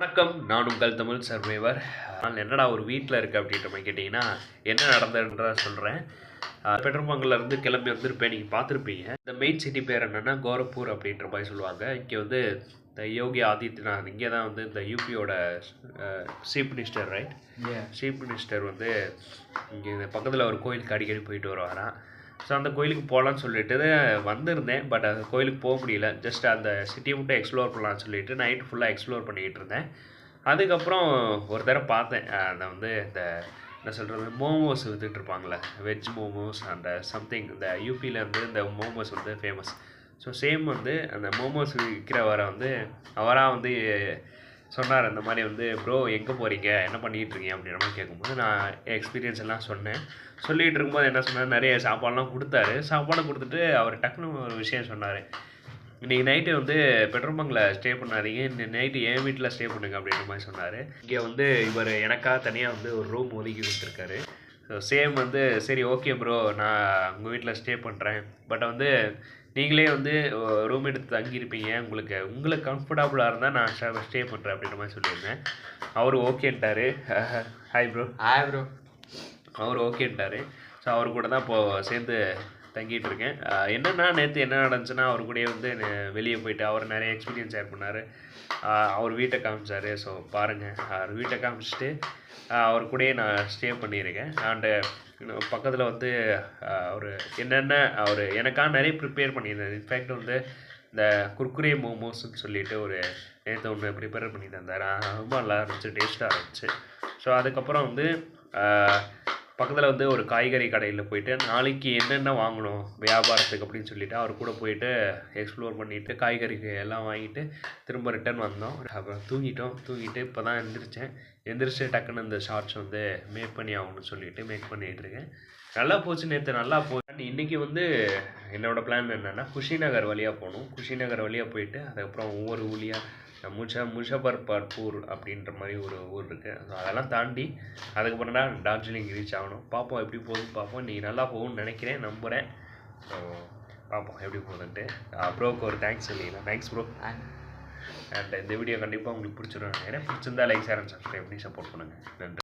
வணக்கம். நான் உங்கள் தமிழ் சர்வைவர். என்னடா ஒரு வீட்டில் இருக்குது அப்படின்ற மாதிரி கேட்டிங்கன்னா, என்ன நடந்ததுன்ற சொல்கிறேன். பெட்ரோமங்கலேருந்து கிளம்பி வந்திருப்பேன். நீங்கள் பார்த்துருப்பீங்க. இந்த மெயின் சிட்டி பேர் என்னென்னா கோரப்பூர் அப்படின்ற மாதிரி சொல்லுவாங்க. இங்கே வந்து இந்த யோகி ஆதித்யநாத் இங்கே தான் வந்து இந்த யூபியோட chief minister, right? Chief minister வந்து இங்கே இந்த பக்கத்தில் ஒரு கோயிலுக்கு அடிக்கடி போயிட்டு வருவாராம். ஸோ அந்த கோயிலுக்கு போகலான்னு சொல்லிட்டு வந்திருந்தேன். பட் அந்த கோயிலுக்கு போக முடியல. ஜஸ்ட் அந்த சிட்டியை மட்டும் எக்ஸ்ப்ளோர் பண்ணலான்னு சொல்லிட்டு நைட்டு ஃபுல்லாக எக்ஸ்ப்ளோர் பண்ணிக்கிட்டு இருந்தேன். அதுக்கப்புறம் ஒரு தடவை பார்த்தேன். அந்த வந்து இந்த என்ன சொல்கிறது, மோமோஸ் விற்றுட்ருப்பாங்களே, வெஜ் மோமோஸ் அண்ட் சம்திங். இந்த யூபியில் வந்து இந்த மோமோஸ் வந்து ஃபேமஸ். ஸோ சேம் வந்து அந்த மோமோஸ் விற்கிறவரை வந்து அவராக வந்து சொன்னார். இந்த மாதிரி வந்து ப்ரோ எங்கே போகிறீங்க, என்ன பண்ணிகிட்டு இருக்கீங்க அப்படின்ற மாதிரி கேட்கும்போது நான் எக்ஸ்பீரியன்ஸ் எல்லாம் சொன்னேன். சொல்லிகிட்டு இருக்கும்போது என்ன சொன்னார், நிறைய சாப்பாடெலாம் கொடுத்தாரு. சாப்பாடு கொடுத்துட்டு அவர் டக்குன்னு ஒரு விஷயம் சொன்னார். இன்றைக்கி நைட்டு வந்து பெட்ரோமங்கில் ஸ்டே பண்ணாதீங்க, இன்னைக்கு நைட்டு என் வீட்டில் ஸ்டே பண்ணுங்க அப்படின்ற மாதிரி சொன்னார். இங்கே வந்து இவர் எனக்காக தனியாக வந்து ஒரு ரூம் ஒதுக்கி கொடுத்துருக்காரு. ஸோ சேம் வந்து சரி ஓகே ப்ரோ, நான் உங்கள் வீட்டில் ஸ்டே பண்ணுறேன். பட் வந்து நீங்களே வந்து ரூம் எடுத்து தங்கியிருப்பீங்க, உங்களுக்கு கம்ஃபர்டபுளாக இருந்தால் நான் ஸ்டே பண்ணுறேன் அப்படின்ற மாதிரி சொல்லியிருந்தேன். அவர் ஓகேன்ட்டார். Hi bro. Hi bro. அவர் ஓகேன்ட்டார். ஸோ அவர் கூட தான் இப்போது சேர்ந்து தங்கிட்டு இருக்கேன். என்னென்னா நேற்று என்ன நடந்துச்சுன்னா, அவர் கூடயே வந்து வெளியே போயிட்டு அவர் நிறைய எக்ஸ்பீரியன்ஸ் ஷேர் பண்ணார். அவர் வீட்டை காமிச்சார். ஸோ பாருங்கள், அவர் வீட்டை காமிச்சிட்டு அவர் கூடயே நான் ஸ்டே பண்ணியிருக்கேன். அண்டு பக்கத்தில் வந்து அவர் என்னென்ன அவர் எனக்காக நிறைய ப்ரிப்பேர் பண்ணியிருந்தார். இன்ஃபேக்ட் வந்து இந்த குர்குரே மோமோஸ்ன்னு சொல்லிட்டு ஒரு நேற்று ஒன்று ப்ரிப்பேர் பண்ணி தந்தார். ரொம்ப நல்லா இருந்துச்சு, டேஸ்ட்டாக இருந்துச்சு. ஸோ அதுக்கப்புறம் வந்து பக்கத்தில் வந்து ஒரு காய்கறி கடையில் போயிட்டு நாளைக்கு என்னென்ன வாங்கணும் வியாபாரத்துக்கு அப்படின்னு சொல்லிவிட்டு அவர் கூட போயிட்டு எக்ஸ்ப்ளோர் பண்ணிவிட்டு காய்கறிக்கு எல்லாம் வாங்கிட்டு திரும்ப ரிட்டர்ன் வந்தோம். அப்புறம் தூங்கிட்டு இப்போ தான் எந்திரிச்சு டக்குன்னு இந்த ஷார்ட்ஸ் வந்து மேக் பண்ணி ஆகணும்னு சொல்லிட்டு மேக் பண்ணிகிட்ருக்கேன். நல்லா போச்சு நேற்று, நல்லா போச்சு. இன்றைக்கி வந்து என்னோடய பிளான் என்னென்னா குஷிநகர் வழியாக போகணும். குஷிநகர் வழியாக போயிட்டு அதுக்கப்புறம் ஒவ்வொரு ஊழியாக முஷபர்பூர் அப்படின்ற மாதிரி ஒரு ஊர் இருக்குது. ஸோ அதெல்லாம் தாண்டி அதுக்கப்புறம் தான் டார்ஜிலிங் ரீச் ஆகணும். பார்ப்போம் எப்படி போகுதுன்னு பார்ப்போம். இன்றைக்கி நல்லா போகும்னு நினைக்கிறேன், நம்புகிறேன். ஸோ பார்ப்போம் எப்படி போகுதுன்ட்டு. ப்ரோக்கு ஒரு தேங்க்ஸ் சொல்லிக்கலாம். Thanks bro. அண்ட் இந்த வீடியோ கண்டிப்பாக உங்களுக்கு பிடிச்சிடும் நினைக்கிறேன். பிடிச்சிருந்தா லைக், ஷேர் அண்ட் சப்ஸ்கிரைப் பண்ணி சப்போர்ட் பண்ணுங்கள். நன்றி.